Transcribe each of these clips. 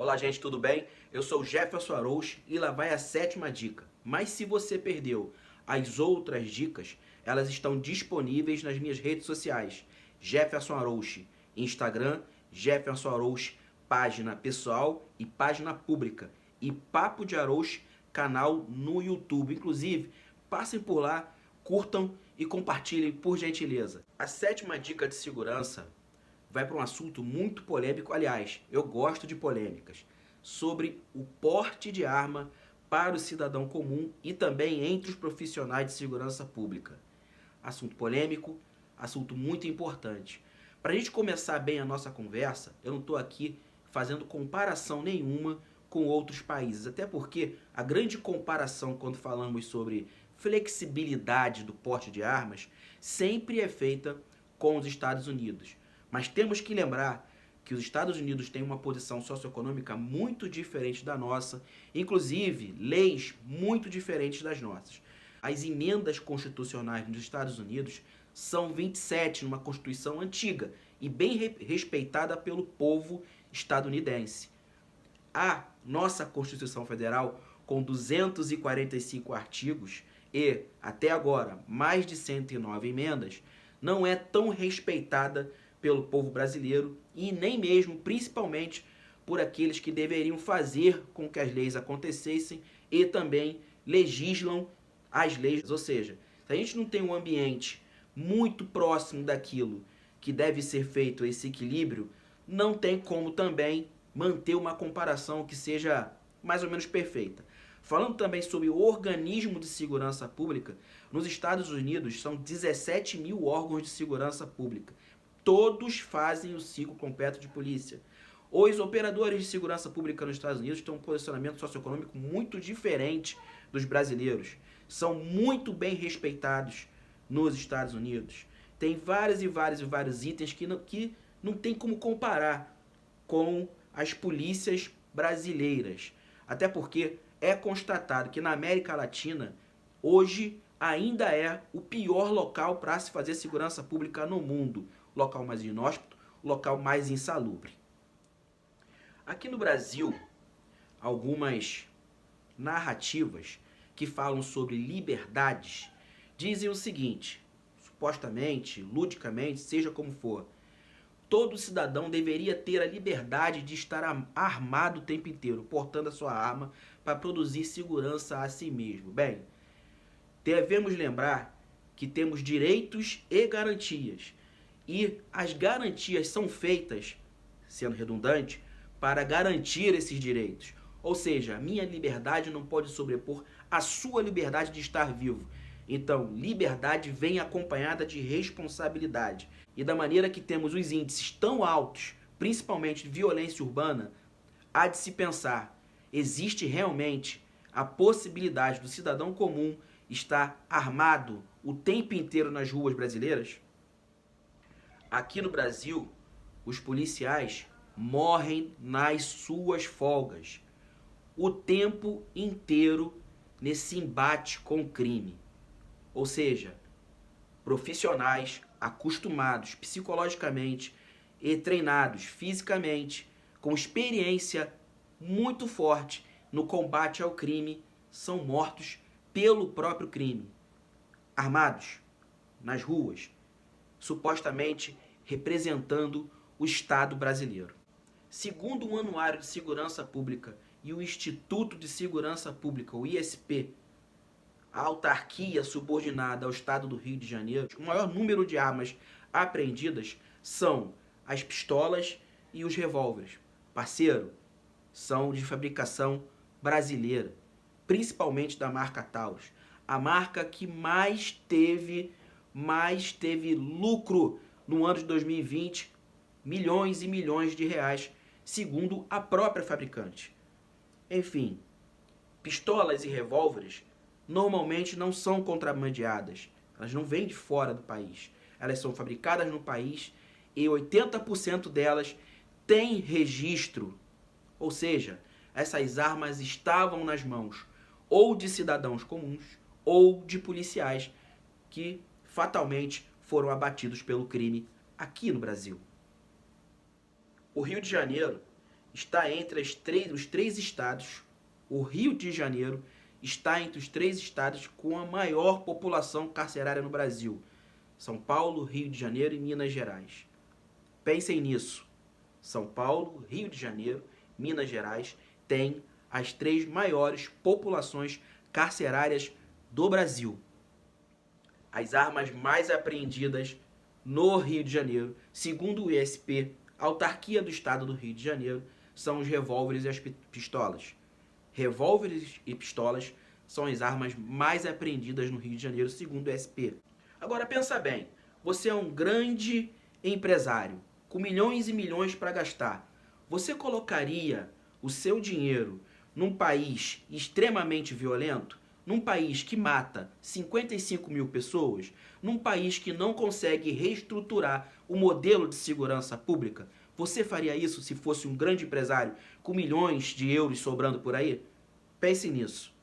Olá gente, tudo bem? Eu sou o Jefferson Arouche e lá vai a 7ª dica. Mas se você perdeu as outras dicas, elas estão disponíveis nas minhas redes sociais. Jefferson Arouche, Instagram, Jefferson Arouche, página pessoal e página pública. E Papo de Arouche, canal no YouTube. Inclusive, passem por lá, curtam e compartilhem por gentileza. A 7ª dica de segurança vai para um assunto muito polêmico, aliás, eu gosto de polêmicas, sobre o porte de arma para o cidadão comum e também entre os profissionais de segurança pública. Assunto polêmico, assunto muito importante. Para a gente começar bem a nossa conversa, eu não estou aqui fazendo comparação nenhuma com outros países, até porque a grande comparação quando falamos sobre flexibilidade do porte de armas sempre é feita com os Estados Unidos. Mas temos que lembrar que os Estados Unidos têm uma posição socioeconômica muito diferente da nossa, inclusive leis muito diferentes das nossas. As emendas constitucionais nos Estados Unidos são 27 numa Constituição antiga e bem respeitada pelo povo estadunidense. A nossa Constituição Federal, com 245 artigos e, até agora, mais de 109 emendas, não é tão respeitada pelo povo brasileiro e nem mesmo, principalmente, por aqueles que deveriam fazer com que as leis acontecessem e também legislam as leis. Ou seja, se a gente não tem um ambiente muito próximo daquilo que deve ser feito esse equilíbrio, não tem como também manter uma comparação que seja mais ou menos perfeita. Falando também sobre o organismo de segurança pública, nos Estados Unidos são 17 mil órgãos de segurança pública. Todos fazem o ciclo completo de polícia. Os operadores de segurança pública nos Estados Unidos têm um posicionamento socioeconômico muito diferente dos brasileiros. São muito bem respeitados nos Estados Unidos. Tem vários itens que não tem como comparar com as polícias brasileiras. Até porque é constatado que na América Latina, hoje, ainda é o pior local para se fazer segurança pública no mundo. Local mais inóspito, local mais insalubre. Aqui no Brasil, algumas narrativas que falam sobre liberdades dizem o seguinte, supostamente, ludicamente, seja como for, todo cidadão deveria ter a liberdade de estar armado o tempo inteiro, portando a sua arma para produzir segurança a si mesmo. Bem, devemos lembrar que temos direitos e garantias. E as garantias são feitas, sendo redundante, para garantir esses direitos. Ou seja, a minha liberdade não pode sobrepor a sua liberdade de estar vivo. Então, liberdade vem acompanhada de responsabilidade. E da maneira que temos os índices tão altos, principalmente de violência urbana, há de se pensar, existe realmente a possibilidade do cidadão comum estar armado o tempo inteiro nas ruas brasileiras? Aqui no Brasil, os policiais morrem nas suas folgas, o tempo inteiro nesse embate com o crime. Ou seja, profissionais acostumados psicologicamente e treinados fisicamente, com experiência muito forte no combate ao crime, são mortos pelo próprio crime, armados, nas ruas, supostamente representando o Estado brasileiro. Segundo o Anuário de Segurança Pública e o Instituto de Segurança Pública, o ISP, a autarquia subordinada ao Estado do Rio de Janeiro, o maior número de armas apreendidas são as pistolas e os revólveres. Parceiro, são de fabricação brasileira, principalmente da marca Taurus, a marca que mais teve lucro no ano de 2020, milhões e milhões de reais, segundo a própria fabricante. Enfim, pistolas e revólveres normalmente não são contrabandeadas, elas não vêm de fora do país, elas são fabricadas no país e 80% delas têm registro, ou seja, essas armas estavam nas mãos ou de cidadãos comuns ou de policiais que fatalmente foram abatidos pelo crime aqui no Brasil. O Rio de Janeiro está entre os três estados. O Rio de Janeiro está entre os três estados com a maior população carcerária no Brasil. São Paulo, Rio de Janeiro e Minas Gerais. Pensem nisso. São Paulo, Rio de Janeiro, Minas Gerais têm as três maiores populações carcerárias do Brasil. As armas mais apreendidas no Rio de Janeiro, segundo o ISP, autarquia do estado do Rio de Janeiro, são os revólveres e as pistolas. Revólveres e pistolas são as armas mais apreendidas no Rio de Janeiro, segundo o ISP. Agora pensa bem, você é um grande empresário, com milhões e milhões para gastar. Você colocaria o seu dinheiro num país extremamente violento? Num país que mata 55 mil pessoas? Num país que não consegue reestruturar o modelo de segurança pública? Você faria isso se fosse um grande empresário com milhões de euros sobrando por aí? Pense nisso.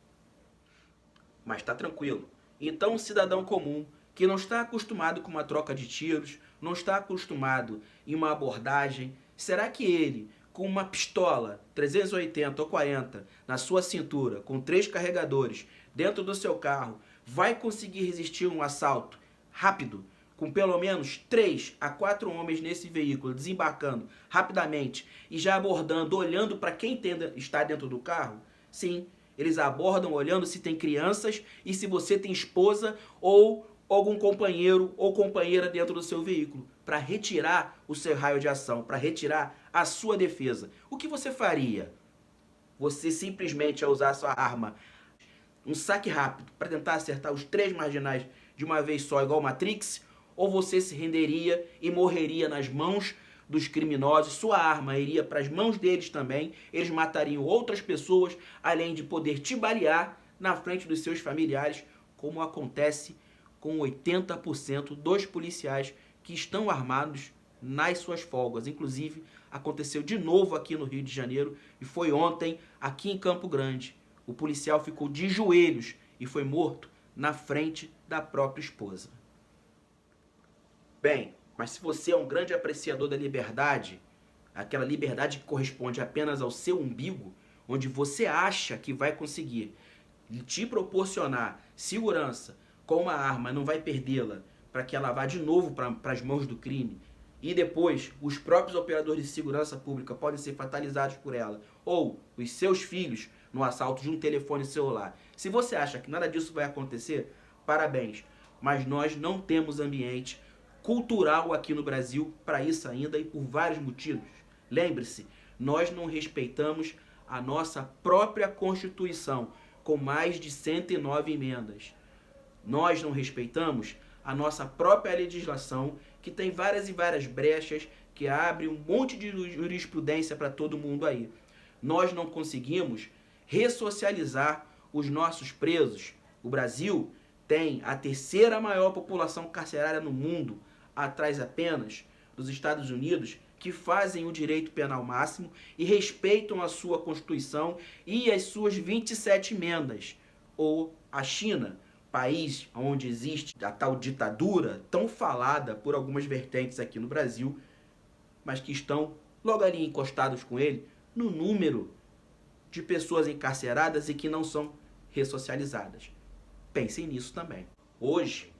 Mas está tranquilo. Então, um cidadão comum que não está acostumado com uma troca de tiros, não está acostumado em uma abordagem, será que ele, com uma pistola 380 ou 40 na sua cintura, com 3 carregadores dentro do seu carro, vai conseguir resistir a um assalto rápido, com pelo menos 3 a 4 homens nesse veículo, desembarcando rapidamente e já abordando, olhando para quem está dentro do carro? Sim, eles abordam olhando se tem crianças e se você tem esposa ou algum companheiro ou companheira dentro do seu veículo, para retirar o seu raio de ação, para retirar a sua defesa. O que você faria? Você simplesmente ia usar a sua arma, um saque rápido, para tentar acertar os 3 marginais de uma vez só, igual Matrix? Ou você se renderia e morreria nas mãos dos criminosos? Sua arma iria para as mãos deles também, eles matariam outras pessoas, além de poder te balear na frente dos seus familiares, como acontece com 80% dos policiais que estão armados nas suas folgas. Inclusive, aconteceu de novo aqui no Rio de Janeiro e foi ontem aqui em Campo Grande. O policial ficou de joelhos e foi morto na frente da própria esposa. Bem, mas se você é um grande apreciador da liberdade, aquela liberdade que corresponde apenas ao seu umbigo, onde você acha que vai conseguir te proporcionar segurança com uma arma, não vai perdê-la para que ela vá de novo para as mãos do crime, e depois os próprios operadores de segurança pública podem ser fatalizados por ela, ou os seus filhos no assalto de um telefone celular. Se você acha que nada disso vai acontecer, parabéns, mas nós não temos ambiente cultural aqui no Brasil para isso ainda, e por vários motivos. Lembre-se, nós não respeitamos a nossa própria Constituição, com mais de 109 emendas. Nós não respeitamos a nossa própria legislação, que tem várias e várias brechas, que abre um monte de jurisprudência para todo mundo aí. Nós não conseguimos ressocializar os nossos presos. O Brasil tem a 3ª maior população carcerária no mundo, atrás apenas dos Estados Unidos, que fazem o direito penal máximo e respeitam a sua Constituição e as suas 27 emendas. Ou a China, país onde existe a tal ditadura, tão falada por algumas vertentes aqui no Brasil, mas que estão logo ali encostados com ele no número de pessoas encarceradas e que não são ressocializadas. Pensem nisso também. Hoje,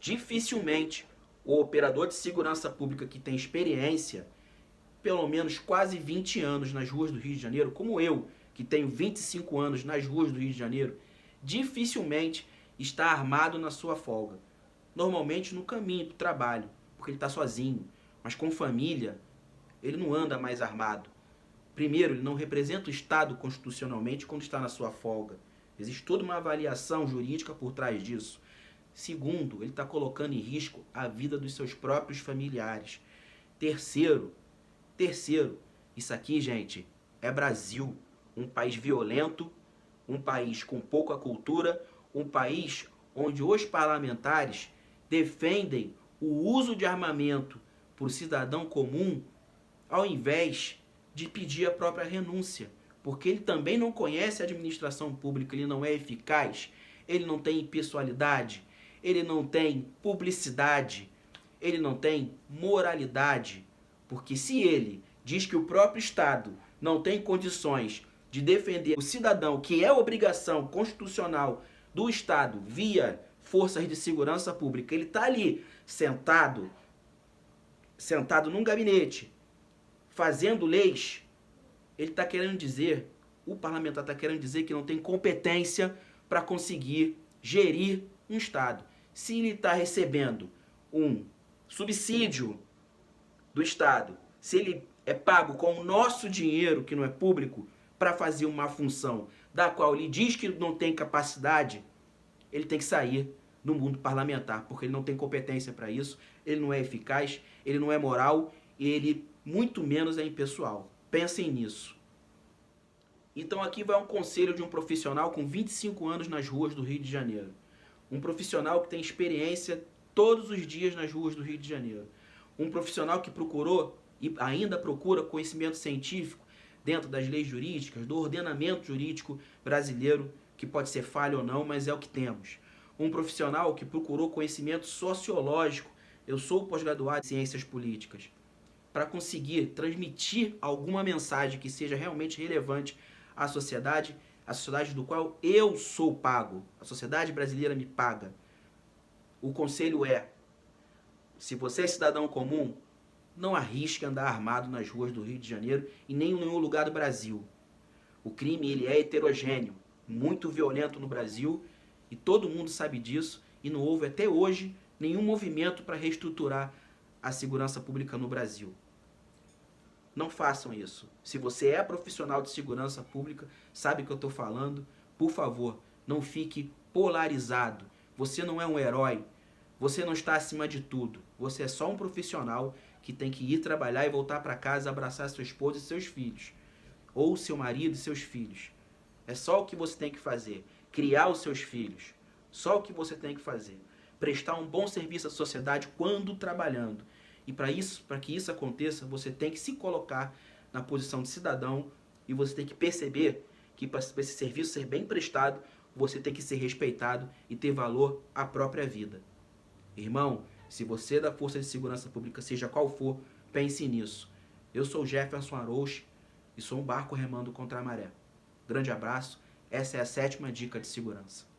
dificilmente o operador de segurança pública que tem experiência, pelo menos quase 20 anos nas ruas do Rio de Janeiro, como eu, que tenho 25 anos nas ruas do Rio de Janeiro, dificilmente está armado na sua folga. Normalmente no caminho do trabalho, porque ele está sozinho. Mas com família, ele não anda mais armado. Primeiro, ele não representa o Estado constitucionalmente quando está na sua folga. Existe toda uma avaliação jurídica por trás disso. Segundo, ele está colocando em risco a vida dos seus próprios familiares. Terceiro, isso aqui, gente, é Brasil. Um país violento, um país com pouca cultura, um país onde os parlamentares defendem o uso de armamento por cidadão comum, ao invés de pedir a própria renúncia, porque ele também não conhece a administração pública, ele não é eficaz, ele não tem impessoalidade, ele não tem publicidade, ele não tem moralidade, porque se ele diz que o próprio Estado não tem condições de defender o cidadão, que é obrigação constitucional do Estado, via forças de segurança pública, ele está ali sentado num gabinete, fazendo leis, ele está querendo dizer, o parlamentar está querendo dizer que não tem competência para conseguir gerir um Estado. Se ele está recebendo um subsídio do Estado, se ele é pago com o nosso dinheiro, que não é público, para fazer uma função da qual ele diz que não tem capacidade, ele tem que sair do mundo parlamentar, porque ele não tem competência para isso, ele não é eficaz, ele não é moral, e ele muito menos é impessoal. Pensem nisso. Então aqui vai um conselho de um profissional com 25 anos nas ruas do Rio de Janeiro. Um profissional que tem experiência todos os dias nas ruas do Rio de Janeiro. Um profissional que procurou e ainda procura conhecimento científico dentro das leis jurídicas, do ordenamento jurídico brasileiro, que pode ser falho ou não, mas é o que temos. Um profissional que procurou conhecimento sociológico, eu sou pós-graduado em ciências políticas, para conseguir transmitir alguma mensagem que seja realmente relevante à sociedade, a sociedade do qual eu sou pago, a sociedade brasileira me paga. O conselho é, se você é cidadão comum, não arrisque andar armado nas ruas do Rio de Janeiro e nem em nenhum lugar do Brasil. O crime ele é heterogêneo, muito violento no Brasil, e todo mundo sabe disso, e não houve até hoje nenhum movimento para reestruturar a segurança pública no Brasil. Não façam isso. Se você é profissional de segurança pública, sabe o que eu estou falando, por favor, não fique polarizado. Você não é um herói, você não está acima de tudo. Você é só um profissional que tem que ir trabalhar e voltar para casa, abraçar sua esposa e seus filhos. Ou seu marido e seus filhos. É só o que você tem que fazer. Criar os seus filhos. Só o que você tem que fazer. Prestar um bom serviço à sociedade quando trabalhando. E para que isso aconteça, você tem que se colocar na posição de cidadão e você tem que perceber que para esse serviço ser bem prestado, você tem que ser respeitado e ter valor à própria vida. Irmão, se você é da Força de Segurança Pública, seja qual for, pense nisso. Eu sou Jefferson Arouche e sou um barco remando contra a maré. Grande abraço, essa é a 7ª dica de segurança.